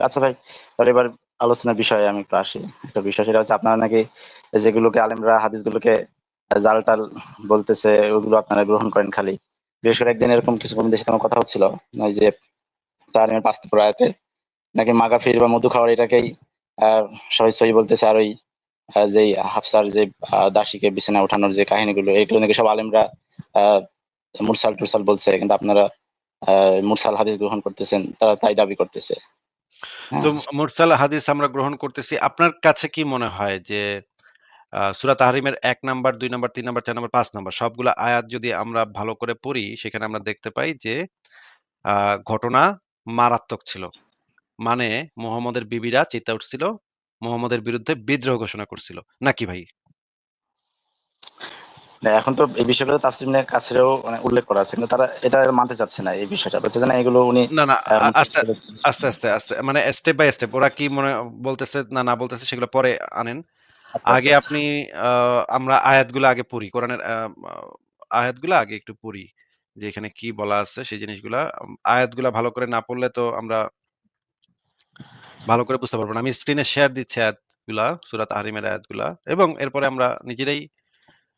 আচ্ছা ভাই, তাহলে এবার আলোচনার বিষয়ে আমি একটু আসি। একটা বিষয় সেটা হচ্ছে আপনারা নাকি যেগুলোকে আলেমরা হাদিসগুলোকে জাল-টাল বলতেছে ওগুলো আপনারা গ্রহণ করেন খালি। বিশেষ করে একদিন এরকম কিছু বন্ধুদের সাথে আমার কথা হচ্ছিল। ওই যে তালিমের ৫ নম্বর আয়াতে নাকি মাগাফির বা মধু খাওয়ার এটাকেই আ সবাই সহিহ বলতেছে। আর ওই যেই হাফসার যে দাসীকে বিছানায় ওঠানোর যে কাহিনীগুলো এগুলো নাকি সব আলেমরা আ মুরসাল-টুরসাল বলছে। কিন্তু আপনারা আ মুরসাল হাদিস গ্রহণ করতেছেন। তারা তাই দাবি করতেছে। তো হ্যাঁ? মুরসাল হাদিস আমরা গ্রহণ করতেছি। আপনার কাছে কি মনে হয় যে সূরা তাহরিমের ১ number, ২ number, ৩ number, ৪ number, ৫ number সবগুলা আয়াত যদি আমরা ভালো করে পড়ি, সেখানে আমরা দেখতে পাই যে আ ঘটনা মারাত্মক ছিল। মানে মুহাম্মদের বিবিরা চেতে উঠছিল, মুহাম্মদের বিরুদ্ধে বিদ্রোহ ঘোষণা করছিল। নাকি ভাই? না, এখন তো এই বিষয়গুলো তাফসীর ইবনে কাসিরেও মানে উল্লেখ করা আছে। কিন্তু তারা এটা মানতে চাচ্ছে না এই বিষয়টা। বলছে যে না এগুলো উনি না, না, মুখস্থ আস্তে, করে আস্তে মানে স্টেপ বাই স্টেপ ওরা কি মনে বলতেছে না বলতেছে সেগুলো পরে আনেন। আচ্ছা, আচ্ছা, আগে আচ্ছা। আপনি আ আমরা আয়াতগুলো আগে পড়ি। কোরআনের আ আয়াতগুলো আগে একটু পড়ি। যে এখানে কি বলা আছে সেই জিনিসগুলা। আয়াতগুলা ভালো করে না পড়লে তো আমরা ভালো করে বুঝতে পারব না। আমি স্ক্রিনে শেয়ার দিচ্ছি আয়াতগুলা, সূরা তাহরিমের আয়াতগুলা এবং এরপরে আমরা নিজেরাই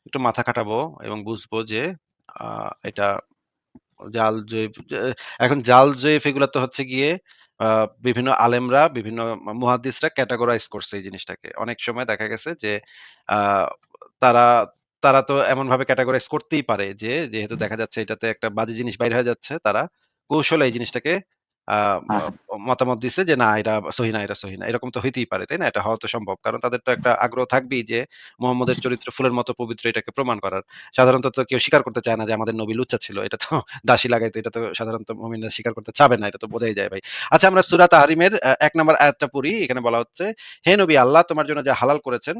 একটু মাথা খাটাবো এবং বুঝবো যে আ এটা জাল জয়ীফ এখন জাল জয়ীফ এগুলা তো হচ্ছে গিয়ে আ বিভিন্ন আলেমরা, বিভিন্ন মুহাদ্দিসরা ক্যাটেগরাইজ করছে এই জিনিসটাকে। অনেক সময় দেখা গেছে যে আ তারা তারা তো এমনভাবে ক্যাটেগরাইজ করতেই পারে যে, যেহেতু দেখা যাচ্ছে এটাতে একটা বাজে জিনিস বাইর হয়ে যাচ্ছে, তারা কৌশলে এই জিনিসটাকে আ ম হ্যাঁ, হ্যাঁ। মতামত দিছে যে, "না, এটা সহিহ না, এটা সহিহ না।" এরকম তো হইতেই পারে, তাই না? এটা হওয়া তো সম্ভব। কারণ তাদের তো একটা আগ্রহ থাকবেই যে, মুহাম্মদের চরিত্র ফুলের মতো পবিত্র এটাকে প্রমাণ করার। সাধারণত তো কেউ স্বীকার করতে চায় না যে, আমাদের নবী লুচ্চা ছিল। এটা তো দাসী লাগাইতো। এটা তো সাধারণত মুমিনরা স্বীকার করতে চাবে না। এটা তো বোঝাই যায় ভাই। আচ্ছা আমরা সূরা তাহরিমের ১ নাম্বার আয়াতটা পড়ি। এখানে বলা হচ্ছে, "হে নবী আল্লাহ তোমার জন্য যা হালাল করেছেন,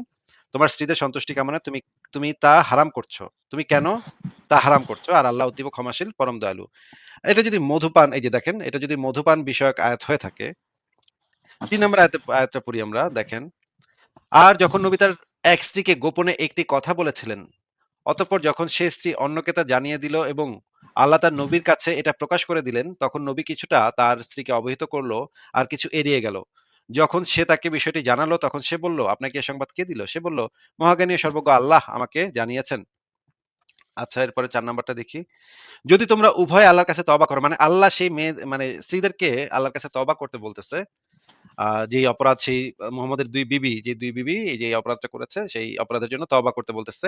তোমার স্ত্রীদের সন্তুষ্টি কামনায় তুমি তুমি তা হারাম করছো। তুমি কেন তা হারাম করছো? আর আল্লাহ অতীব ক্ষমাশীল, পরম দয়ালু।" এটা যদি মধুপান এই যে দেখেন, এটা যদি মধুপান বিষয়ক আয়াত হয়ে থাকে, ৩ আচ্ছা। নম্বর আয়াতটা পড়ি আমরা দেখেন। "আর যখন নবী তার এক স্ত্রীকে গোপনে একটি কথা বলেছিলেন, অতঃপর যখন সে স্ত্রী অন্যকে তা জানিয়ে দিল এবং আল্লাহ তার নবীর কাছে এটা প্রকাশ করে দিলেন, তখন নবী কিছুটা তার স্ত্রীকে অবহিত করল, আর কিছু এড়িয়ে গেল। যখন সে তাকে বিষয়টি জানালো, তখন সে বলল, আপনাকে এ সংবাদ কে দিল? সে বলল, মহাজ্ঞানী ও সর্বজ্ঞ আল্লাহ আমাকে জানিয়েছেন।" আচ্ছা এরপরে ৪ নাম্বারটা দেখি। "যদি তোমরা উভয়ে আল্লাহর কাছে তওবা করো", মানে আল্লাহ সেই মেয়ে মানে স্ত্রীদেরকে আল্লাহর কাছে তওবা করতে বলতেছে। যেই অপরাধ সেই মুহাম্মদের ২ বিবি, যে ২ বিবি এই যে এই অপরাধটা করেছে, সেই অপরাধের জন্য তওবা করতে বলতেছে।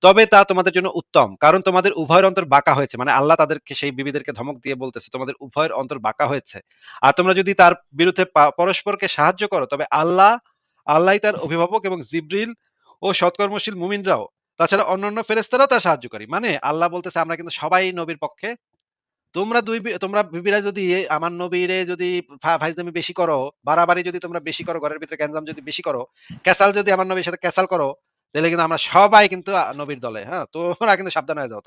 তবে তা তোমাদের জন্য উত্তম। কারণ তোমাদের উভয়ের অন্তর বাঁকা হয়েছে। মানে আল্লাহ তাদেরকে সেই বিবিদেরকে ধমক দিয়ে বলতেছে, তোমাদের উভয়ের অন্তর বাঁকা হয়েছে। আর তোমরা যদি তার বিরুদ্ধে পরস্পরকে সাহায্য করো, তবে আল্লাহই তার অভিভাবক এবং জিবরিল ও সৎকর্মশীল মুমিনরাও, তাছাড়া অন্যান্য ফেরেশতারাও তার সাহায্যকারী। মানে আল্লাহ বলতেছে আমরা কিন্তু সবাই নবীর পক্ষে। তোমরা বিবিরা যদি আমার নবীরে যদি ফাইজলামি বেশি করো, বাড়াবাড়ি যদি তোমরা বেশি করো, ঘরের ভিতরে গ্যাঞ্জাম যদি বেশি করো, ক্যাসাল যদি আমার নবীর সাথে ক্যাসাল করো, তাহলে কিন্তু আমরা সবাই কিন্তু নবীর দলে, হ্যাঁ? তোমরা কিন্তু সাবধান হয়ে যাও।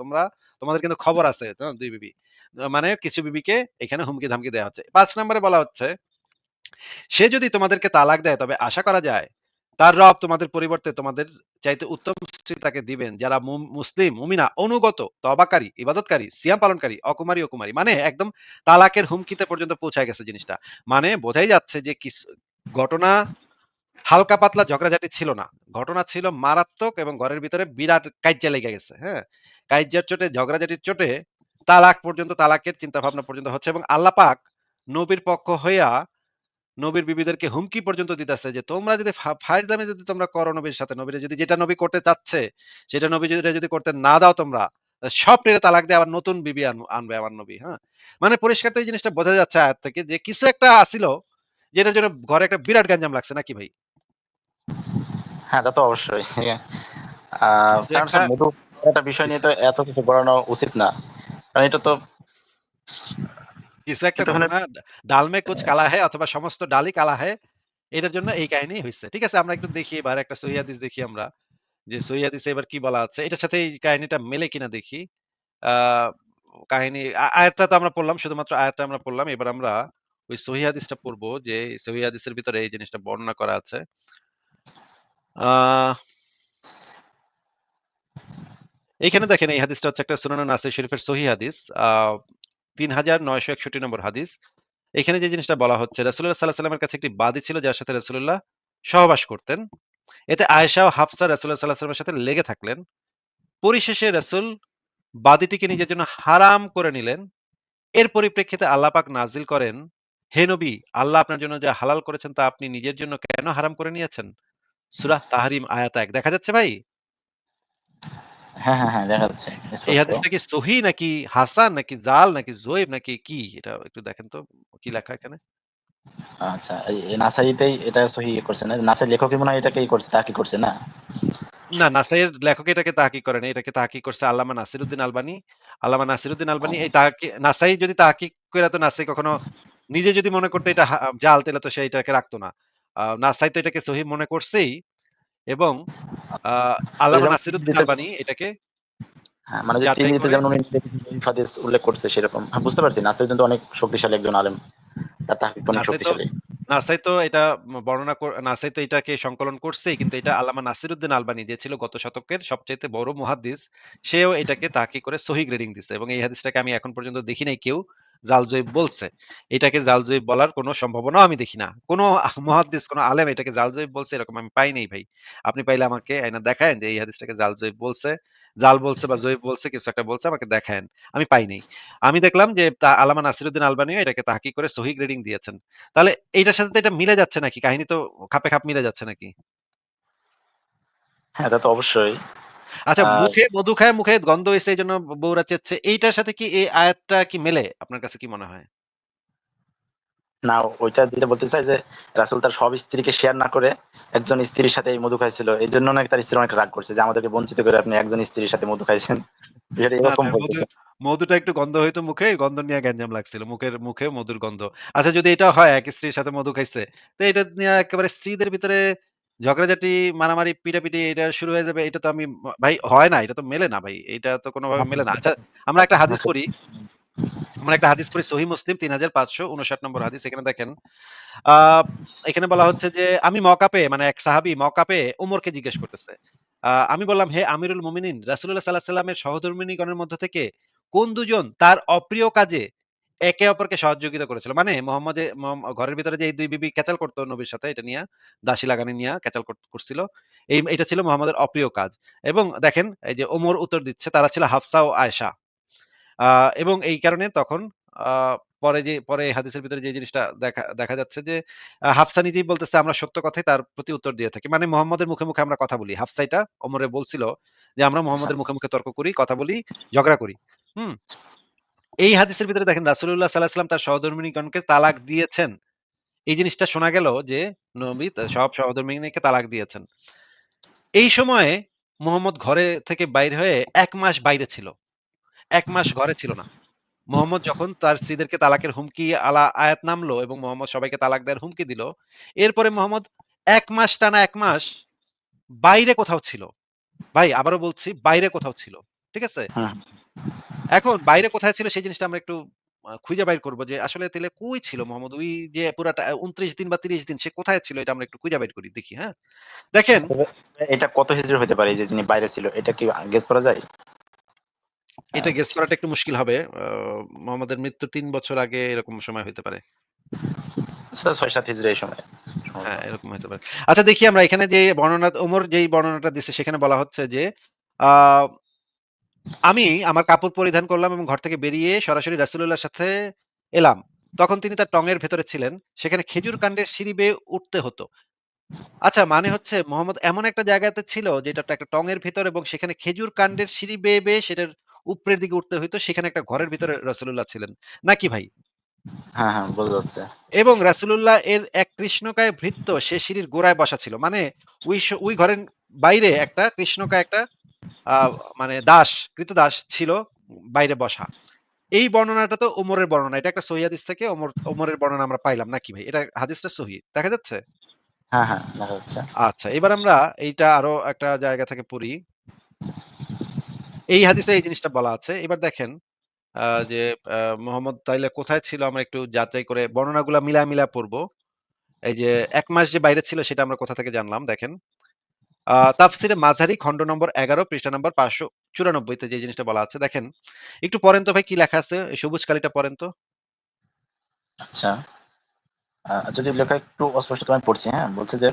তোমাদের কিন্তু খবর আছে, ২ বিবি। মানে কিছু বিবিকে এখানে হুমকি-ধামকি দেয়া হচ্ছে। ৫ নম্বরে বলা হচ্ছে, "সে যদি তোমাদেরকে তালাক দেয়, তবে আশা করা যায় তার রব তোমাদের পরিবর্তে তোমাদের চাইতে উত্তম স্ত্রী তাকে দিবেন, যারা মুসলিম, মুমিনা, অনুগত, তওবাকারী, ইবাদতকারী, সিয়াম পালনকারী, অকুমারী ও কুমারী।" মানে একদম তালাকের হুমকিতে পর্যন্ত পৌঁছায় গেছে জিনিসটা। মানে বোঝাই যাচ্ছে যে ঘটনা হালকা পাতলা ঝগড়াঝাটি ছিল না। ঘটনা ছিল মারাত্মক এবং ঘরের ভিতরে বিরাট কাইজ্জা লেগে গেছে। হ্যাঁ? কাইজ্জার চোটে, ঝগড়াঝাটির চোটে তালাকের চিন্তাভাবনা পর্যন্ত হচ্ছে এবং আল্লাহ পাক নবীর পক্ষ হইয়া নবীর বিবিদেরকে হুমকি পর্যন্ত দিতেছে যে, তোমরা যদি ফাইজলামি যদি তোমরা করো নবীর সাথে, নবীরে যদি যেটা নবী করতে চাচ্ছে, সেটা নবীরে যদি করতে না দাও তোমরা, সব টেরে তালাক দিয়ে আবার নতুন বিবি আনবে আমার নবী। হ্যাঁ? মানে পরিষ্কার তো এই জিনিসটা বোঝা যাচ্ছে আয়াত থেকে যে কিছু একটা আছিল যেটার জন্য ঘরে একটা বিরাট গ্যাঞ্জাম লাগছে নাকি ভাই? হ্যাঁ, তা তো অবশ্যই। কিছু কারণ একটা স্যার মধু একটা বিষয় নিয়ে কিছু তো এত কিছু বাড়ানো উচিত না। কারণ এটা তো কিছু একটা কিন্তু এখানে ঘটনা ডাল মে কুছ কালা হ্যায় অথবা সমস্ত ডালই কালা হ্যায়। এটার জন্য এই কাহিনী হইছে। ঠিক আছে? আমরা একটু দেখি এবার একটা সহিহ হাদিস দেখি আমরা। যে সহিহ হাদিসে এবার কি বলা আছে? এটার সাথে এই কাহিনীটা মেলে কিনা দেখি। আ কাহিনী আয়াতটা তো আমরা পড়লাম, শুধুমাত্র আয়াতটা আমরা পড়লাম। এবার আমরা ওই সহিহ হাদিসটা পড়ব যে সহিহ হাদিসের ভিতরে এই জিনিসটা বর্ণনা করা আছে। আ এইখানে দেখেন এই হাদিসটা হচ্ছে একটা সুনানে নাসাই শরীফের সহিহ হাদিস। ৩৯৬১ নম্বর হাদিস। এখানে যে জিনিসটা বলা হচ্ছে, রাসূলুল্লাহ সাল্লাল্লাহু আলাইহি ওয়াসাল্লামের কাছে একটি বাদী ছিল যার সাথে রাসূলুল্লাহ সহবাস করতেন। এতে আয়েশা ও হাফসা রাসূলুল্লাহ সাল্লাল্লাহু আলাইহি ওয়াসাল্লামের সাথে লেগে থাকলেন। পরিশেষে রাসূল বাদীটিকে নিজের জন্য হারাম করে নিলেন। এর পরিপ্রেক্ষিতে আল্লাহ পাক নাজিল করেন, হে নবী, আল্লাহ আপনার জন্য যা হালাল করেছেন তা আপনি নিজের জন্য কেন হারাম করে নিয়েছেন? সূরা তাহরিম আয়াত ১। দেখা যাচ্ছে ভাই? হ্যাঁ, হ্যাঁ, হ্যাঁ, দেখা যাচ্ছে এই স্পষ্ট। হাদিসটা কি সহিহ নাকি হাসান নাকি জাল নাকি যঈফ নাকি কি? এটা একটু দেখেন তো কি লেখা এখানে? আচ্ছা, এই নাসাইতেই এটা সহিহ করছে না? নাসাই লেখকই মনে হয় এটাকেই করছে, তাহকিক করছে না? না, নাসাইয়ের লেখক এটাকে তাহকিক করে নাই। এটাকে তাহকিক করছে আল্লামা নাসিরউদ্দিন আলবানী। আল্লামা নাসিরউদ্দিন আলবানী এই নাসাই যদি তাহকিক কইরা তো নাসাই কখনো নিজে যদি মনে করতো এটা জাল তাইলে তো সে এটাকে রাখতো না। নাসাই তো এটাকে সহিহ মনে করছেই এবং আ ওই যে আল্লামা যেমন নাসিরউদ্দিন তিরমিজিতে, আলবানী এটাকে হ্যাঁ, মানে যে যাচাই তিরমিজিতে করে যেমন উনি হাদিস উল্লেখ করছে সেরকম। হ্যাঁ, বুঝতে পারছি। নাসিরউদ্দিন তো অনেক শক্তিশালী একজন আলেম। তার তাহকিক তো অনেক নাসাই তো শক্তিশালী। নাসাই তো এটা নাসাই তো এটাকে সংকলন করছেই কিন্তু এটা আল্লামা নাসিরউদ্দিন আলবানী যে ছিল গত শতকের সবচাইতে বড় মুহাদ্দিস সেও এটাকে তাহকিক করে সহিহ গ্রেডিং দিছে এবং এই হাদিসটাকে আমি এখন পর্যন্ত দেখি নাই কেউ জাল জয়ীফ বলছে। এটাকে জাল জয়ীফ বলার কোনো সম্ভাবনাও আমি দেখি না। কোন মুহাদ্দিস কোন আলেম এটাকে জাল জয়ীফ বলছে এরকম আমি পাই নাই ভাই। আপনি পাইলে আমাকে আইনা দেখায়েন যে এই হাদিসটাকে জাল জয়ীফ বলছে, জাল বলছে বা জয়ীফ বলছে কিছু একটা বলছে আমাকে দেখায়েন। আমি পাই নাই। আমি দেখলাম যে আল্লামা নাসিরউদ্দিন আলবানীও এটাকে তাহকিক করে সহিহ গ্রেডিং দিয়েছেন। তাহলে এইটার সাথে তো এটা মিলে যাচ্ছে নাকি? কাহিনী তো খাপে খাপ মিলে যাচ্ছে নাকি? হ্যাঁ, তা তো অবশ্যই। আচ্ছা আর মুখে মধু খায় মুখে গন্ধ হইছে এইজন্য বউরা চেচ্ছে। এইটার সাথে কি এই আয়াতটা কি মেলে? আপনার কাছে কি মনে হয়? না, ওইটা যেটা বলতে চাই যে রাসূল তার সব স্ত্রীকে শেয়ার না করে একজন স্ত্রীর সাথে এই মধু খাইছিল। এইজন্য নাকি তার স্ত্রী অনেক রাগ করছে যে আমাদেরকে বঞ্চিত করে আপনি একজন স্ত্রীর সাথে মধু খাইছেন। বিষয়টা না, এরকম না বলতে চাই। মধুটা একটু গন্ধ হইতো মুখে, গন্ধ নিয়ে গ্যাঞ্জাম লাগছিল। মুখে মধুর গন্ধ। আচ্ছা যদি এটা হয় এক স্ত্রীর সাথে মধু খাইছে, তো এটা নিয়ে একেবারে স্ত্রীদের ভিতরে ঝগড়াঝাটি, মারামারি, পিটাপিটি এটা শুরু হয়ে যাবে। এটা তো আমি ভাই হয় না। এটা তো মেলে না ভাই। এটা তো কোনভাবে মেলে না। আচ্ছা আমরা একটা হাদিস পড়ি। আমরা একটা হাদিস পড়ি সহিহ মুসলিম ৩৫৫৫ নম্বর হাদিস। এখানে দেখেন আ এখানে বলা হচ্ছে যে আমি মক্কা পেয়ে মানে এক সাহাবী মক্কা পেয়ে উমরকে জিজ্ঞেস করতেছে। আমি বললাম, "হে আমিরুল মুমিনিন, রাসূলুল্লাহ সাল্লাল্লাহু আলাইহি ওয়াসাল্লামের সহধর্মিণীগণের মধ্য থেকে কোন দুজন তার অপ্রিয় কাজে একে অপরকে সহযোগিতা করেছিল?" মানে ঘরের ভিতরে যে এই ২ বিবি ক্যাচাল করত নবীর সাথে এটা নিয়া, দাসী লাগানি নিয়া ক্যাচাল করছিল। এটা ছিল মুহাম্মদের অপ্রিয় কাজ। এবং দেখেন এই যে ওমর উত্তর দিচ্ছে তারা ছিল হাফসা ও আয়েশা। আ এবং এই কারণে তখন আ পরে এই হাদিসের ভিতরে যে জিনিসটা দেখা দেখা যাচ্ছে যে হাফসা নিজেই বলতেছে আমরা সত্য কথাই তার প্রতি উত্তর দিয়ে থাকি। মানে মুহাম্মদের মুখে, মুখে আমরা কথা বলি। হাফসা এটা ওমরে বলছিল যে আমরা আচ্ছা। মুহাম্মদের মুখে, মুখে তর্ক করি, কথা বলি, ঝগড়া করি। হুম? এই হাদিসের ভিতরে দেখেন রাসূলুল্লাহ সাল্লাল্লাহু আলাইহি ওয়াসাল্লাম তার সহধর্মিণীগণকে তালাক দিয়েছেন। এই জিনিসটা শোনা গেল যে নবী তার সব সহধর্মিণীকে তালাক দিয়েছেন। এই সময়ে মুহাম্মদ ঘরে থেকে বাইর হয়ে ১ মাস বাইরে ছিল। ১ মাস ঘরে ছিল না। মোহাম্মদ যখন তার স্ত্রীদেরকে তালাকের হুমকি আয়াত নামলো এবং মোহাম্মদ সবাইকে তালাক দেওয়ার হুমকি দিল। এরপরে মোহাম্মদ ১ মাস টানা ১ মাস বাইরে কোথাও ছিল। ভাই আবারও বলছি বাইরে কোথাও ছিল। ঠিক আছে? হুম। এখন বাইরে কোথায় ছিল সেই জিনিসটা আমরা একটু খুঁজে বাইর করব যে আসলে তাইলে কই ছিল মোহাম্মদ? ওই যে পুরাটা ২৯ দিন বা ৩০ দিন সে কোথায় ছিল এটা আমরা একটু খুঁজে বাইর করি দেখি, হ্যাঁ? দেখেন এটা কত হিজরি হতে পারে এই যে যিনি বাইরে ছিল? এটা কি গেস করা যায়? আ এটা গেস করাটা একটু মুশকিল হবে। মোহাম্মদের মৃত্যুর ৩ বছর আগে এরকম সময় হইতে পারে। সেটা ৬-৭ হিজরি এই সময় হ্যাঁ, সম্ভবত। এরকম হইতে পারে। আচ্ছা দেখি আমরা এখানে যে ওমর যেই বর্ণনাটা দিছে সেখানে বলা হচ্ছে যে, আ আমি আমার কাপড় পরিধান করলাম এবং ঘর থেকে বেরিয়ে সরাসরি রাসূলুল্লাহর সাথে এলাম। তখন তিনি তার টঙের ভেতরে ছিলেন। সেখানে খেজুর কাণ্ডের সিঁড়ি বেয়ে উঠতে হতো। আচ্ছা মানে হচ্ছে মোহাম্মদ এমন একটা জায়গাতে ছিল যেটা একটা টঙের ভিতর এবং সেখানে খেজুর কাণ্ডের সিঁড়ি বেয়ে সেটার উপরের দিকে উঠতে হইতো। সেখানে একটা ঘরের ভিতরে রাসূলুল্লাহ ছিলেন। নাকি ভাই? হ্যাঁ, হ্যাঁ, বোঝা যাচ্ছে এবং স্পষ্ট। রাসূলুল্লাহ এর এক কৃষ্ণকায় ভৃত্য সে সিঁড়ির গোড়ায় বসা ছিল। মানে ওই ঘরের বাইরে একটা কৃষ্ণকায় একটা আ মানে কৃতদাস ছিল বাইরে বসা। এই বর্ণনাটা তো ওমরের বর্ণনা। এটা একটা সহিহ হাদিস থেকে ওমরের বর্ণনা আমরা পাইলাম নাকি ভাই? এটা হাদিসটা সহিহ। দেখা যাচ্ছে? হ্যাঁ, হ্যাঁ, দেখা যাচ্ছে। আচ্ছা এবার আমরা এইটা আরো একটা জায়গা থেকে পড়ি। এই হাদিসে এই জিনিসটা বলা আছে। এবার দেখেন যে মোহাম্মদ তাইলে কোথায় ছিল আমরা একটু যাচাই করে বর্ণনাগুলা মিলায়া পড়ব। এই যে ১ মাস যে বাইরে ছিল সেটা আমরা কোথা থেকে জানলাম দেখেন। তাফসিরে মাঝারি খন্ড নম্বর ১১ পৃষ্ঠা নম্বর ৫৯৪ তে যে জিনিসটা বলা আছে দেখেন। একটু পড়েন তো ভাই কি লেখা আছে? সবুজ কালিটা পড়েন তো। আচ্ছা, যদি লেখা একটু অস্পষ্ট তো আমি পড়ছি, হ্যাঁ? বলছে যে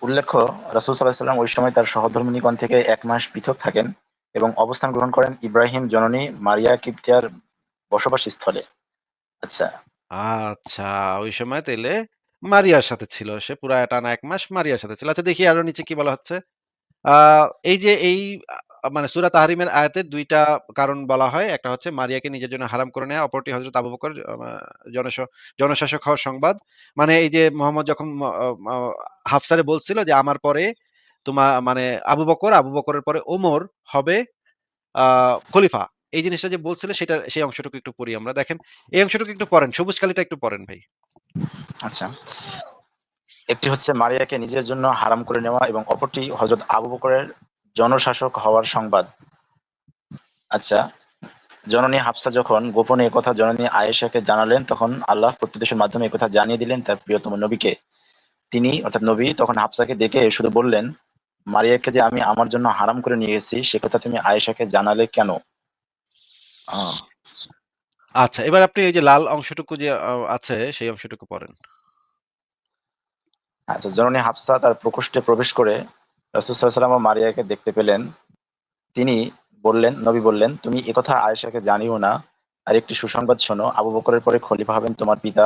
উল্লেখ্য রাসূল সাল্লাল্লাহু আলাইহি ওয়াসাল্লাম ওই সময় তার সহধর্মিণীগণ থেকে ১ মাস পৃথক থাকেন এবং অবস্থান গ্রহণ করেন ইব্রাহিম জননী মারিয়া কিবতিয়ার বসবাসস্থলে। আচ্ছা, আচ্ছা, ওই সময় তাইলে মারিয়ার সাথে ছিল। সে পুরা টানা ১ মাস মারিয়ার সাথে ছিল। আচ্ছা দেখি আরো নিচে কি বলা হচ্ছে? আ এই যে এই মানে সূরা তাহরিমের আয়াতের ২ টা কারণ বলা হয়। একটা হচ্ছে মারিয়াকে নিজের জন্য হারাম করে নেয়া, অপরটি হযরত আবু বকর জনস জনশাসক হওয়ার সংবাদ। মানে এই যে মোহাম্মদ যখন ম অ ম হাফসারে বলছিল যে আমার পরে মানে আবু বকর, আবু বকরের পরে ওমর হবে আ খলিফা। এই জিনিসটা যে বলছিল সেটা সেই অংশটুকু একটু পড়ি আমরা। দেখেন এই অংশটুকু একটু পড়েন। সবুজ কালিটা একটু পড়েন ভাই। আচ্ছা। একটি হচ্ছে মারিয়াকে নিজের জন্য হারাম করে নেওয়া এবং অপরটি হযরত আবু বকরের জনশাসক হওয়ার সংবাদ। আচ্ছা, জননী হাফসা যখন গোপনে একথা জননী আয়েশাকে জানালেন, তখন আল্লাহ প্রত্যুদেশের মাধ্যমে একথা জানিয়ে দিলেন তার প্রিয়তম নবীকে। তিনি অর্থাৎ নবী তখন হাফসাকে ডেকে শুধু বললেন, মারিয়াকে যে আমি আমার জন্য হারাম করে নিয়ে এসেছি সে কথা তুমি আয়েশাকে জানালে কেন? আহ, আচ্ছা, এবার আপনি এই যে লাল অংশটুকু যে আছে সেই অংশটুকু পড়েন। আচ্ছা, জননী হাফসা তার প্রকোষ্ঠে প্রবেশ করে রাসূল সাল্লাল্লাহু আলাইহি ওয়াসাল্লাম ও মারিয়াকে দেখতে পেলেন। তিনি নবী বললেন, তুমি একথা আয়েশাকে জানিও না। আর একটি সুসংবাদ শোনো, আবু বকরের পরে খলিফা হবেন তোমার পিতা।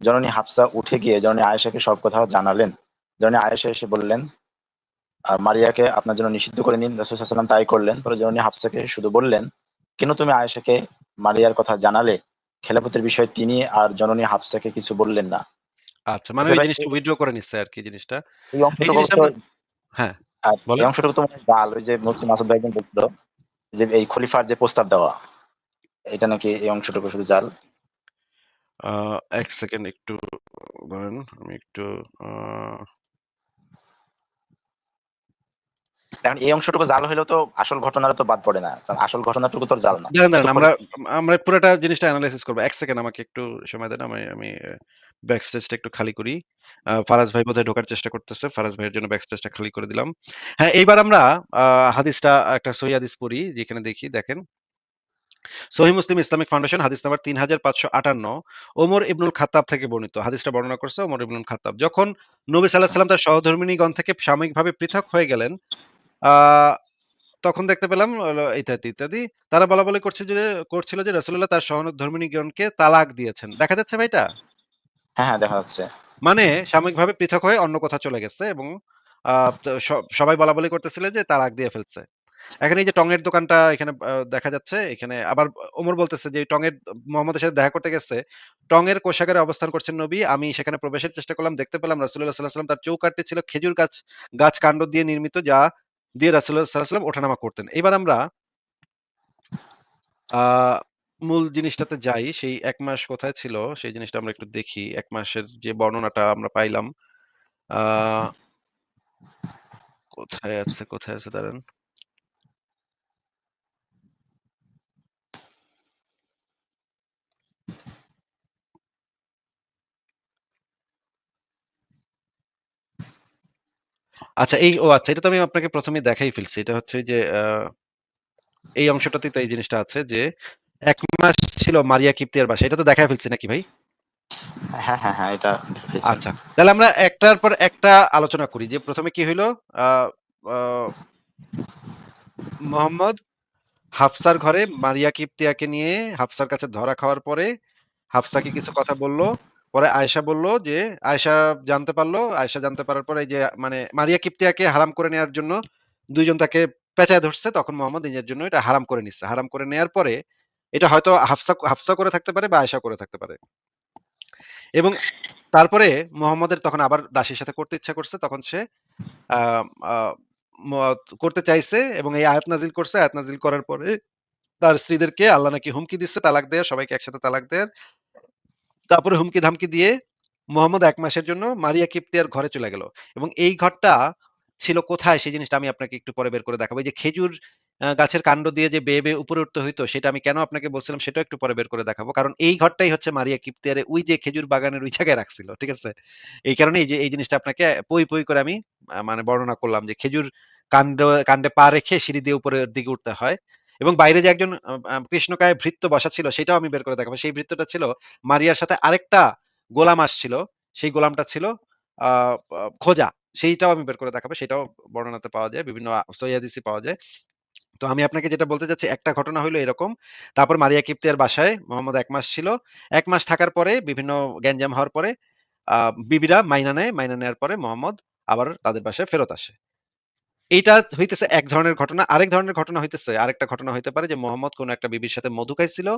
জননী হাফসা উঠে গিয়ে জননী আয়েশাকে সব কথা জানালেন। জননী আয়েশা এসে বললেন, মারিয়াকে আপনার জন্য নিষিদ্ধ করে নিন। রাসূল সাল্লাল্লাহু আলাইহি ওয়াসাল্লাম তাই করলেন। পরে জননী হাফসাকে শুধু বললেন, কেন তুমি আয়েশাকে মারিয়ার কথা জানালে? খেলাফতের বিষয়ে তিনি আর জননী হাফসাকে কিছু বললেন না। আচ্ছা, মানে ওকে ওই ভাই, জিনিসটা উইথড্র করে নিচ্ছে আরকি জিনিসটা। এই এই অংশটুকু জিনিসটা তো, আমরা হ্যাঁ, এই বলেন। অংশটুকু তো মনে হয় জাল। ওই যে মুফতি মাসুদ ভাই একদম বলছিল যে এই খলিফার যে প্রস্তাব দেওয়া, এটা নাকি এই অংশটুকু শুধু জাল। আ ১ সেকেন্ড একটু ধরেন আমি একটু আ এখন এই অংশটুকু জাল হইলেও তো আসল ঘটনাটা তো বাদ পড়ে না। কারণ আসল ঘটনাটুকু তো আর জাল না। দাঁড়ান, সে তো দাঁড়ান আমরা খলিফা। আমরা পুরাটা জিনিসটা এনালাইসিস করব। ১ সেকেন্ড আমাকে একটু সময় দেন। আমি আমি ব্যাক স্টেজটা একটু খালি করি। ফারাজ ভাই বোধহয় ঢোকার চেষ্টা করতেছে। ফারাজ ভাইয়ের জন্য ব্যাক স্টেজটা খালি করে দিলাম। হ্যাঁ, এইবার আমরা আ হাদিসটা একটা সহিহ হাদিস পড়ি যেখানে দেখি দেখেন সহিহ মুসলিম ইসলামিক ফাউন্ডেশন হাদিস নাম্বার ৩৫৫৮ ওমর ইবনুল খাত্তাব থেকে বর্ণিত। হাদিসটা বর্ণনা করছে ওমর ইবনুল খাত্তাব। যখন নবী সাল্লাল্লাহু আচ্ছা। আলাইহি সাল্লাম তার সহধর্মিণীগণ থেকে সাময়িকভাবে পৃথক হয়ে গেলেন, আ তখন দেখতে পেলাম হলো ইত্যাদি, ইত্যাদি। তারা বলাবলি করছিল যে রাসূলুল্লাহ তার সহধর্মিণীগণকে তালাক দিয়েছেন। দেখা যাচ্ছে ভাই এটা? হ্যাঁ, হ্যাঁ, দেখা যাচ্ছে। মানে সাময়িকভাবে পৃথক হয়ে অন্য কোথাও চলে গেছে এবং আ তো সবাই বলাবলি করতেছিল যে তালাক দিয়ে ফেলছে। এখন এই যে টঙের দোকানটা এখানে দেখা যাচ্ছে। এখানে আবার ওমর বলতেছে যে টঙের মোহাম্মদের সাথে দেখা করতে গেছে। টঙের কোষাগারে অবস্থান করছেন নবী। আমি সেখানে প্রবেশের চেষ্টা করলাম। দেখতে পেলাম রাসূলুল্লাহ সাল্লাল্লাহু আলাইহি ওয়াসাল্লাম তার চৌকাঠটি ছিল খেজুর গাছ কাণ্ড দিয়ে নির্মিত যা দিয়ে রাসূলুল্লাহ সাল্লাল্লাহু আলাইহি ওয়াসাল্লাম ওঠানামা করতেন। এবার আমরা আ মূল জিনিসটাতে যাই। সেই ১ মাস কোথায় ছিল সেই জিনিসটা আমরা একটু দেখি। ১ মাসের যে বর্ণনাটা আমরা পাইলাম। আ কোথায় আছে দাঁড়ান। আচ্ছা আচ্ছা এটা তো আমি আপনাকে ১ম এই দেখাই ফেলছি। এটা হচ্ছে যে এই অংশটাতেই তো এই জিনিসটা আছে যে ১ মাস ছিল মারিয়া কিপ্তিয়ার বাসায়। এটা তো দেখায় ফেলছি নাকি ভাই? হ্যাঁ, হ্যাঁ, হ্যাঁ, এটা দেখাইছেন। আচ্ছা। তাহলে আমরা একটার পর একটা আলোচনা করি যে ১ম এ কি হইলো? আ আ মোহাম্মদ হাফসার ঘরে মারিয়া কিপ্তিয়াকে নিয়ে হাফসার কাছে ধরা খাওয়ার পরে হাফসাকে কিছু কথা বলল। পরে আয়েশা বলল যে আয়েশা জানতে পারার পরে এই যে মানে মারিয়া কিপ্তিয়াকে হারাম করে নেয়ার জন্য ২ জন তাকে পেঁচায় ধরছে। তখন মোহাম্মদ নিজের জন্য এটা হারাম করে নিচ্ছে। হারাম করে নেয়ার পরে এটা হয়তো হাফসা করে থাকতে পারে বা আয়েশা করে থাকতে পারে। এবং তারপরে মোহাম্মদের তখন আবার দাসীর সাথে করতে ইচ্ছা করছে। তখন সে আ আ ম করতে চাইছে এবং এই আয়াত নাজিল করছে। আয়াত নাজিল করার পরে তার স্ত্রীদেরকে আল্লাহ নাকি হুমকি দিচ্ছে তালাক দেয়ার, সবাইকে একসাথে তালাক দেয়ার। তারপরে হুমকি-ধামকি দিয়ে মোহাম্মদ ১ মাসের জন্য মারিয়া কিপ্তিয়ার ঘরে চলে গেল। এবং এই ঘরটা ছিল কোথায় সেই জিনিসটা আমি আপনাকে একটু পরে বের করে দেখাবো। এই যে খেজুর গাছের কাণ্ড দিয়ে যে বেয়ে উপরে উঠতে হইতো সেটা আমি কেন আপনাকে বলছিলাম সেটাও একটু পরে বের করে দেখাবো। কারণ এই ঘরটাই হচ্ছে মারিয়া কিপ্তিয়ারে ওই যে খেজুর বাগানের ওই জায়গায় রাখছিল। ঠিক আছে? এই কারণে এই জিনিসটা আপনাকে পই করে আমি মানে বর্ণনা করলাম যে খেজুর কাণ্ডে পা রেখে সিঁড়ি দিয়ে উপরের দিকে উঠতে হয়। এবং বাইরে যে একজন কৃষ্ণকায় ভৃত্য বসা ছিল সেটাও আমি বের করে দেখাবো। সেই ভৃত্যটা ছিল মারিয়ার সাথে আরেকটা গোলাম আসছিল। সেই গোলামটা ছিল আ আ খোজা। সেইটাও আমি বের করে দেখাবো। সেটাও বর্ণনাতে পাওয়া যায়। বিভিন্ন সহিহ হাদিসে পাওয়া যায়। তো আমি আপনাকে যেটা বলতে চাচ্ছি, একটা ঘটনা হইলো এরকম। তারপর মারিয়া কিপ্তিয়ার বাসায় মোহাম্মদ ১ মাস ছিল। ১ মাস থাকার পরে বিভিন্ন গ্যাঞ্জাম হওয়ার পরে আ বিবিরা মাইনা নেয়। মাইনা নেয়ার পরে মোহাম্মদ আবার তাদের বাসায় ফেরত আসে। এইটা হইতেছে এক ধরনের ঘটনা। আরেক ধরনের ঘটনা হইতেছে, আরেকটা ঘটনা হইতে পারে যে মোহাম্মদ কোন একটা বিবির সাথে মধু খাইছিল।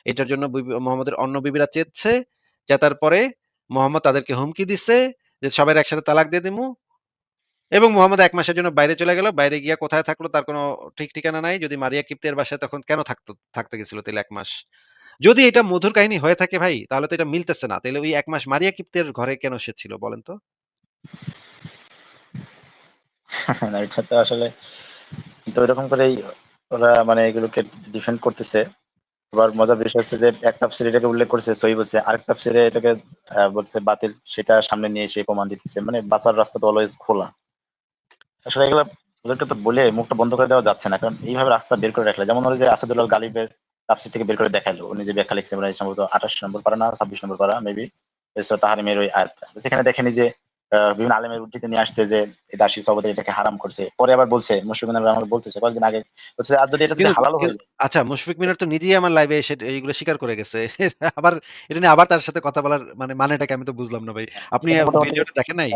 এটার জন্য মোহাম্মদের অন্য বিবিরা চেয়েছে। জেতার পরে মোহাম্মদ তাদেরকে হুমকি দিছে যে, "সবাইরে একসাথে তালাক দিয়ে দিমু।" এবং মোহাম্মদ ১ মাসের জন্য বাইরে চলে গেল। বাইরে গিয়া কোথায় থাকলো তার কোনো ঠিক ঠিকানা নাই। যদি মারিয়া কিপ্তিয়ার বাসায় তখন কেন থাকতে গেছিল তাইলে ১ মাস? যদি এটা মধুর কাহিনী হয়ে থাকে ভাই, তাহলে তো এটা মিলতেছে না। তাইলে ওই ১ মাস মারিয়া কিপ্তিয়ার ঘরে কেন সে ছিল বলেন তো? না, এটা তো আসলে কিন্তু ওইরকম করেই ওরা মানে এগুলোকে ডিফেন্ড করতেছে। আবার মজার বিষয় হচ্ছে যে এক তাফসীরে এটাকে উল্লেখ করছে সহিহ বলছে, আরেক তাফসীরে এটাকে বলছে বাতিল, সেটা সামনে নিয়ে এসে প্রমাণ দিতেছে। মানে বাঁচার রাস্তা তো অলওয়েজ খোলা। আসলে এগুলা ওদেরকে তো বলে মুখটা বন্ধ করে দেওয়া যাচ্ছে না, কারণ এইভাবে রাস্তা বের করে রাখলে, যেমন ওই যে আসাদুল্লাহ গালিবের তাফসীর থেকে বের করে দেখাইলো, উনি যে ব্যাখ্যা লিখছে মানে সম্ভবত ২৮ নম্বর পারা না ২৬ নম্বর পারা মেবি, সূরা তাহরিমের ওই আয়াতটা সেখানে দেখেনি যে বিভিন্ন আলেমের উদ্ধৃতি নিয়ে আসছে যে এই দাসী সহবতে এটাকে হারাম করছে, পরে আবার বলছে মুশফিকুন রহমান বলতেছে কয়েকদিন আগে, বলছে আর যদি এটা যদি কিন্তু হালাল হয়ে যায়। আচ্ছা, মুশফিক মিনার তো নিজেই আমার লাইভে এসে এইগুলো স্বীকার করে গেছে। আবার এটা নিয়ে আবার তার সাথে কথা বলার মানেটা কি আমি তো বুঝলাম না ভাই। আপনি এটা মোটামুটি ভিডিওটা দেখেন নাই?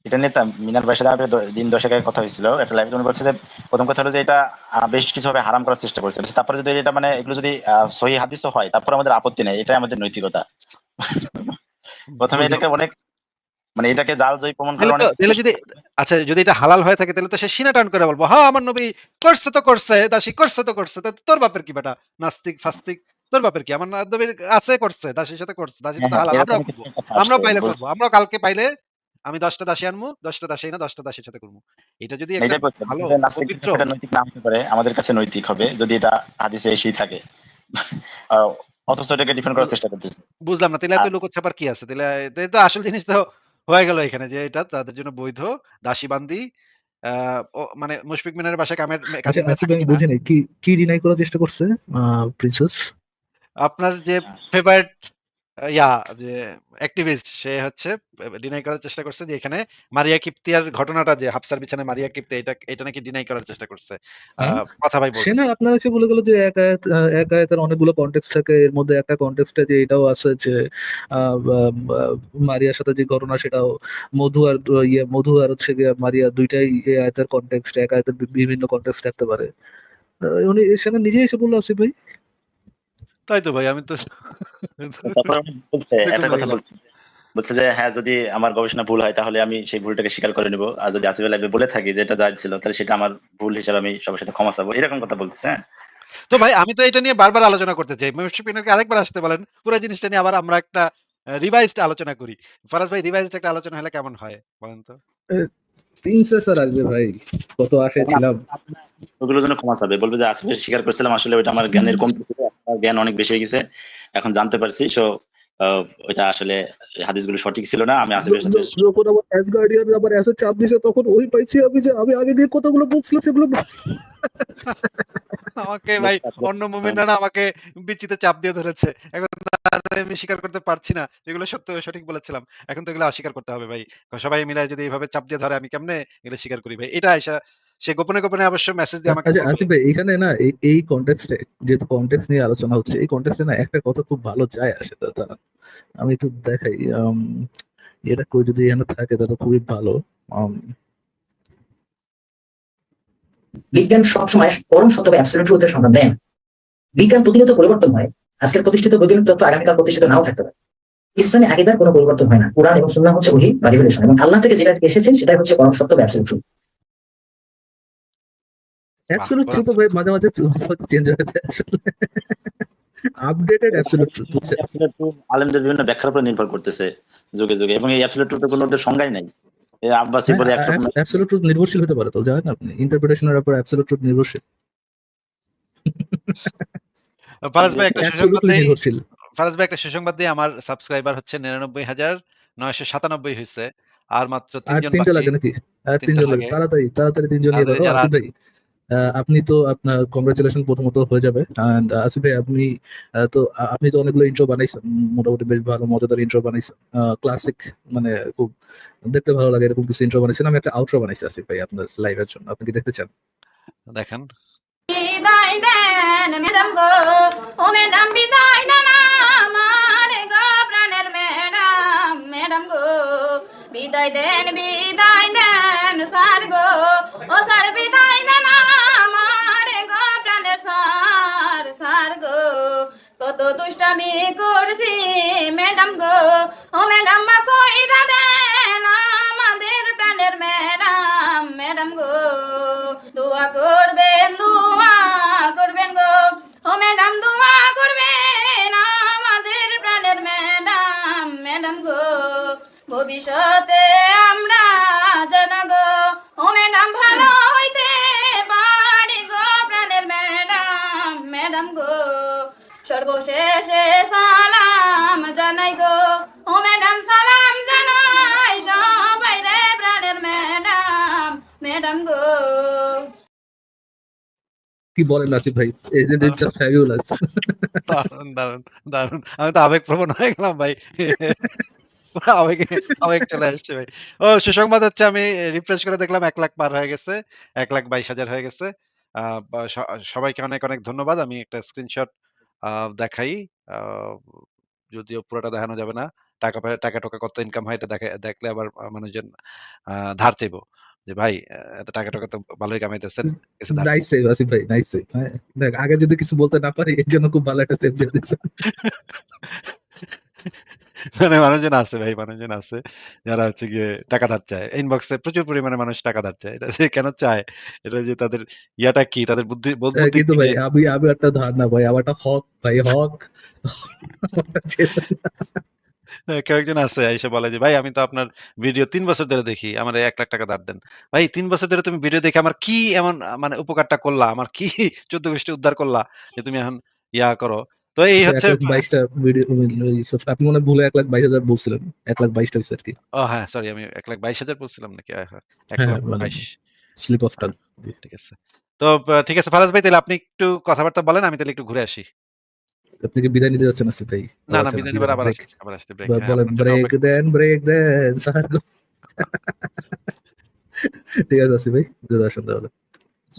এটা নিয়ে মিনার ভাইয়ের সাথে আমার দিন দশেক আগে কথা হয়েছিল একটা লাইভে, উনি বলছে যে প্রথম কথা হলো যে এটা বেশ কিছু ভাবে হারাম করার চেষ্টা করছে, বলছে তারপরে যদি এটা মানে এগুলো যদি সহি হাদিসও হয় তারপরে আমাদের আপত্তি নেই, এটাই আমাদের নৈতিকতা। প্রথমে বুঝলাম। এটাকে অনেক মানে এটাকে জাল জয়ী প্রমাণ তাইলে করার তো অনেক তাইলে চেষ্টা যদি করছে। আচ্ছা যদি এটা হালাল হয়ে থাকে তাহলে তো সে সিনা টান করে বলবো, "হ্যাঁ, আমার নবী করছে তো করছে, দাসী করছে তো করছে। তা তোর বাপের কি বেটা? নাস্তিক ফাস্তিক তোর বাপের কি? আমার নবীর আছে করছে, দাসীর সাথে করছে। দাসীটা হ্যাঁ তো হ্যাঁ, হালাল। আমরাও এরকমই কিছু করব। একটা কথা আমরাও আসছে পাইলে করব। বলছে। আমরাও কালকে পাইলে আমি ১০ টা দাসী আনমু, ১০ টা দাসী এনে ১০ টা দাসীর সাথে করব।" এটা যদি একটা এটাই বলছে, ভালো যে নাস্তিকদের পবিত্র কাছে এটা নৈতিক না হতে পারে, আমাদের কাছে নৈতিক হবে যদি এটা হাদিসে এসেই থাকে। আহ, অথচ এটাকে ডিফেন্ড বু করার চেষ্টা করতেছে। বুঝলাম না। তাইলে এত আর লুকোছাপার কি আছে? তাইলে তো আসল জিনিস তো হয়ে গেল এখানে যে এটা তাদের জন্য বৈধ দাসী বান্দি আ মানে মুশফিক মিনারের বাসায় আচ্ছা, কাজিন মেয়ে আসিফ থাকে ভাই আমি কিনা? বুঝি নাই কি কি ডিনাই করার চেষ্টা করছে প্রিন্সেস। আপনার যে ফেভারিট ইয়া যে অ্যাক্টিভিস্ট সে হচ্ছে ডিনাই করার চেষ্টা করছে যে এখানে মারিয়া কিপ্তিয়ার ঘটনাটা যে হাফসার বিছানায় মারিয়া কিপ্তিয়া এটা নাকি ডিনাই করার চেষ্টা করছে। কথা ভাই সে না বলতেছে। আপনার এসে বলে গেল যে এক আয়াতের অনেকগুলো কনটেক্সট থাকে, এর মধ্যে একটা কনটেক্সটে যে এটাও আছে যে মারিয়ার সাথে যে ঘটনা সেটাও মধু আর হচ্ছে গিয়ে মারিয়া দুইটাই এই আয়াতের কনটেক্সট, এক আয়াতের বিভিন্ন কনটেক্সট থাকতে পারে। উনি সেখানে নিজেই এসে বললো আসিফ ভাই। তাই তো ভাই আমি তো তারপরে উনি বলছে বেকুব একটা হয়ে কথা গেলাম। বলছে, বলছে যে হ্যাঁ যদি আমার গবেষণা ভুল হয় তাহলে আমি সেই ভুলটাকে স্বীকার করে নিব, আর যদি আসিফ লাইভে বলে থাকি যে এটা যা ছিল তাহলে সেটা আমার ভুল হিসেবে আমি সবার সাথে ক্ষমা চাবো, এরকম কথা বলতেছে। হ্যাঁ, তো ভাই আমি তো এটা নিয়ে বারবার আলোচনা করতে চাই। মেম্বারশিপ ইউনিয়নকে আরেকবার আসতে বলেন। পুরো জিনিসটা নিয়ে আবার আমরা একটা রিভাইজড আলোচনা করি। ফারাজ ভাই রিভাইজড একটা আলোচনা হলে কেমন হয় বলেন তো? প্রিন্সেস আর আসবে ভাই, কত আশায় তখন ছিলাম। ওগুলোর জন্য ক্ষমা চাবে, বলবে যে আসলে স্বীকার করছিলাম, আসলে ওইটা আমার জ্ঞানের কমতি ছিল, আমার জ্ঞান অনেক বেশি হয়ে গেছে, এখন জানতে পারছি। সো ওইটা আসলে এই হাদিসগুলো সঠিক ছিল না, আমি আসিফের সাথে। যখন আবার অ্যাসগার্ডিয়ান আবার অ্যাসে চাপ দিছে তখন ওই পাইছি আমি যে আমি আগে যে কথাগুলো বলছিলাম সেগুলো আমাকে ভাই অন্য মুমিনরা না আমাকে বিচিতে চাপ দিয়ে ধরেছে। এখন আর আমি স্বীকার করতে পারছি না। যেগুলো সত্য সঠিক বলেছিলাম। এখন তো এগুলো অস্বীকার করতে হবে ভাই। সবাই মিলে যদি এভাবে চাপ দিয়ে ধরে আমি কেমনে এগুলো স্বীকার করি ভাই? এটা আইসা সে গোপনে, গোপনে অবশ্য মেসেজ দিয়ে আমাকে আচ্ছা বলবে। আসিফ ভাই, এখানে না এই কন্টেক্সটে, যেহেতু কন্টেক্সট নিয়ে আলোচনা হচ্ছে, এই কন্টেক্সটে না একটা কথা খুব ভালো যায় আসে দাদা। আমি একটু দেখাই এটা কই যদি এখানে থাকে তাহলে খুবই ভালো। আম, বিজ্ঞান সবসময় পরম সত্য বা অ্যাবসলিউট ট্রুথের সন্ধান দেন। বিজ্ঞান প্রতিনিয়ত পরিবর্তন হয়। আজকের প্রতিষ্ঠিত বৈজ্ঞানিক তত্ত্ব আগামীকাল প্রতিষ্ঠিত নাও থাকতে পারে। ইসলামে আকীদার কোনো পরিবর্তন হয় না। কোরআন এবং সুন্নাহ হচ্ছে ওহী বা রিভেলেশন, এবং আল্লাহ থেকে যেটা এসেছে সেটাই হচ্ছে পরম সত্য বা অ্যাবসলিউট ট্রুথ। বাহ! অ্যাবসলিউট ট্রুথ ভাই মাঝে মাঝে চেঞ্জ হয়ে যায় আসলে। আপডেটেড অ্যাবসলিউট ট্রুথ বুঝছেন। আলেমদের বিভিন্ন ব্যাখ্যার উপর নির্ভর করতেছে যুগে যুগে, এবং এই অ্যাবসলিউট ট্রুথের কোনো ওদের সংজ্ঞাই নাই। এই আব্বাসি হ্যাঁ, বলে একরকম। অ্যাবসলিউট ট্রুথ নির্ভরশীল হতে পারে তো, জানেন আপনি ইন্টারপ্রিটেশনের উপর অ্যাবসলিউট ট্রুথ নির্ভরশীল। ফারাজ ভাই একটা সুসংবাদ অ্যাবসলিউটলি দেই। নির্ভরশীল। ফারাজ ভাই একটা সুসংবাদ দেই। আমার সাবস্ক্রাইবার হচ্ছে ৯৯,৯৯৭ হইছে। আর মাত্র ৩ আর জন তিনটা বাকি। লাগে নাকি? আর ৩ টা তিনজন লাগে, লাগে। তাড়াতাড়ি তাড়াতাড়ি তিনজন নিয়ে তাড়াতাড়ি ফেলো যারা আসিফ আছেন ভাই। আপনি তো আপনার কংগ্রেচুলেশন প্রথমত হয়ে যাবে। এন্ড আসিফ ভাই, আপনি তো অনেকগুলো ইন্ট্রো বানাইছেন, মোটামুটি বেশ ভালো মজাদার ইন্ট্রো বানাইছেন, ক্লাসিক, মানে খুব দেখতে ভালো লাগে এরকম কিছু ইন্ট্রো বানাইছেন। আমি একটা আউটরো বানাইছি আসিফ ভাই আপনার লাইভের জন্য, আপনি কি দেখতে চান? দেখেন। বিদায় দেন ম্যাডাম গো, ও ম্যাডাম বিদায় দেন আমার গো প্রাণের ম্যাডাম, ম্যাডাম গো বিদায় দেন স্যার গো, ও স্যার বিদায় দেন আমার গো প্রাণের স্যার, স্যার গো কত দুষ্টামি করছি ম্যাডাম গো, ও ম্যাডাম মাফ কইরা দেন আমাদের প্রাণের ম্যাডাম, ম্যাডাম গো দোয়া করবেন গো, ও ম্যাডাম দোয়া করবেন আমাদের প্রাণের ম্যাডাম, ম্যাডাম গো ভবিষ্যতে আমরা যেন গো, ও ম্যাডাম ভালো হইতে পারি গো প্রাণের ম্যাডাম, ম্যাডাম গো সর্বশেষে সালাম জানাই গো, ও ম্যাডাম সালাম জানাই সবাই রে প্রাণের ম্যাডাম, ম্যাডাম গো। কি বলেন আসিফ ভাই, এজেন্ট ইজ জাস্ট ফ্যাবুলাস। দারুণ, দারুণ, দারুণ। আমি তো আবেগপ্রবণ হয়ে গেলাম ভাই। আবেগ চলে আসছে ভাই। ও সুসংবাদ হচ্ছে, আমি রিফ্রেশ করে দেখলাম ১ লাখ পার হয়ে গেছে। ১,২২,০০০ হয়ে গেছে। আ বা সবাইকে অনেক, অনেক ধন্যবাদ। আমি একটা স্ক্রিনশট দেখাই। আ যদিও পুরাটা দেখানো যাবে না। টাকা-টোকা কত ইনকাম হয় এটা দেখলে আবার মানুষজন ধার চাইবো। যে ভাই এত টাকা-টোকা তো ভালোই কামাইতেছেন। কিছু ধার নাইস সেভ আসিফ ভাই, নাইস সেভ। দেখ, আগে যদি কিছু বলতে না পারি এর জন্য খুব ভালো একটা সেভ দিয়ে দিয়েছেন। মানে মানুষজন আছে ভাই, মানুষজন আছে যারা হচ্ছে গিয়ে টাকা ধার চায়। ইনবক্সে প্রচুর পরিমাণে মানুষ টাকা ধার চায়। এটা যে কেন চায়? এটা যে তাদের ইয়াটা কি? তাদের বোধ বুদ্ধি কিন্তু কি ভাই যে আমি একটা ধারণা ভাই, আমার একটা হক ভাই, হক। আমারটা ছেড়ে দেন। কেউ একজন আছে এসে বলে যে, "ভাই আমি তো আপনার ভিডিও ৩ বছর ধরে দেখি। আমারে ৳১,০০,০০০ ধার দেন।" ভাই ৩ বছর ধরে তুমি ভিডিও দেখে আমার কি এমন মানে উপকারটা করলা? আমার কি ১৪ গোষ্ঠী উদ্ধার করলা? যে তুমি এখন ইয়া করো। তো এই হচ্ছে 1,22,000টা ভিডিও, আপনি মনে হয় ভুলে 1,22,000 বলছিলেন, 1,22,000 হয়েছে আর কি। হ্যাঁ, সরি আমি ১,২২,০০০ বলছিলাম নাকি? হ্যাঁ, হ্যাঁ, মানে ১,২২,০০০। Slip of tongue. ঠিক আছে। তো ঠিক আছে ফারাজ ভাই, তাইলে আপনি একটু কথাবার্তা বলেন, আমি তাইলে একটু ঘুরে আসি। আপনি কি বিদায় নিতে যাচ্ছেন আসিফ ভাই? না, আচ্ছা, না বিদায় বিদায় নেবার না, আবার ব্রেক। আসতেছি, ব্রেক। হ্যাঁ, বলেন আপনার জন্য ব্রেক অপেক্ষা দেন, ব্রেক দেন স্যার। ঠিক আছে আসিফ ভাই, চলে আসেন তাহলে।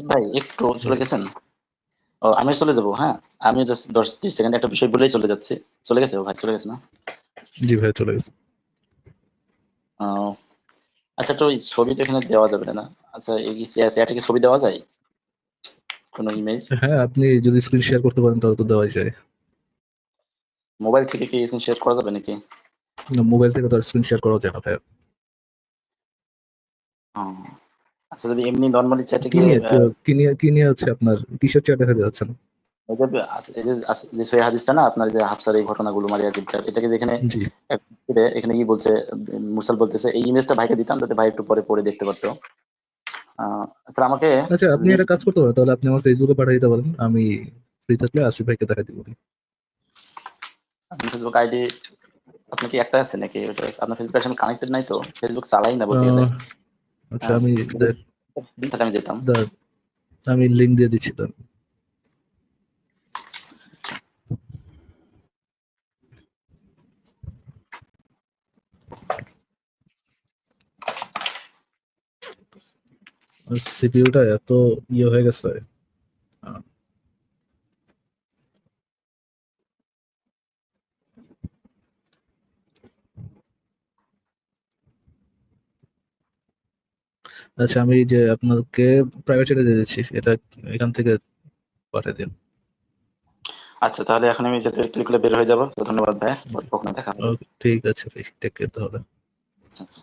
ভাই একটু চলে গেছেন? ও আমি চলে যাবো, হ্যাঁ। আমি জাস্ট 10-20 সেকেন্ড একটা বিষয় বলেই চলে যাচ্ছি। চলে গেছে? ও ভাই চলে গেছে না? জি ভাই, চলে গেছে। আহ, আচ্ছা, একটা ওই ছবি তো এখানে দেওয়া যাবে না। আচ্ছা, এই চ্যাটে কি ছবি দেওয়া যায়? কোনো ইমেজ? হ্যাঁ, আপনি যদি স্ক্রিন শেয়ার করতে পারেন তাহলে তো দেওয়াই যায়। মোবাইল থেকে কি স্ক্রিন শেয়ার করা যাবে নাকি? মোবাইল থেকে তো স্ক্রিন শেয়ার করা যায় না ভাই। ও, আচ্ছা, যদি এমনি নর্মালি চ্যাটে কি গিয়ে নিয়ে কি নিয়ে হচ্ছে আপনার, কিসের চেয়ার দেখা যাচ্ছে না? এই যে যে সহিহ হাদিসটা না আপনার, যে হাফসার এই ঘটনাগুলো মারিয়া কিবটার, এটাকে যেখানে জি। এখানে কি বলছে, মুরসাল বলতেছে এই ইমেজটা ভাইকে দিতাম যাতে ভাই একটু পরে পড়ে দেখতে পারতো। আচ্ছা, আমাকে আচ্ছা, আপনি একটা কাজ করতে পারেন, তাহলে আপনি আমার ফেসবুকে পাঠিয়ে দিতে পারেন, আমি ফ্রি থাকলে আসিফ ভাইকে দেখা দিব। ফেসবুক আইডি আপনার কি একটা আছে নাকি? ওটা আপনার ফেসবুকের সঙ্গে কানেক্টেড নাই তো? ফেসবুক চালাই না বলতে গেলে। আচ্ছা, আমি আমি যেতাম। আমি লিংক দিয়ে দিচ্ছি তার। সিপিইউটা এত ইয়ে হয়ে গেছে। আচ্ছা, আমি যে আপনাকে প্রাইভেট চ্যাটে দিয়ে দিচ্ছি, এটা এখান থেকে পাঠিয়ে দিন। আচ্ছা, তাহলে এখন আমি যেতে ক্লিক করে বের হয়ে যাবো। তো ধন্যবাদ ভাই, কখনো দেখা হবে। ঠিক আছে ভাই, টেক কেয়ার তাহলে। আচ্ছা।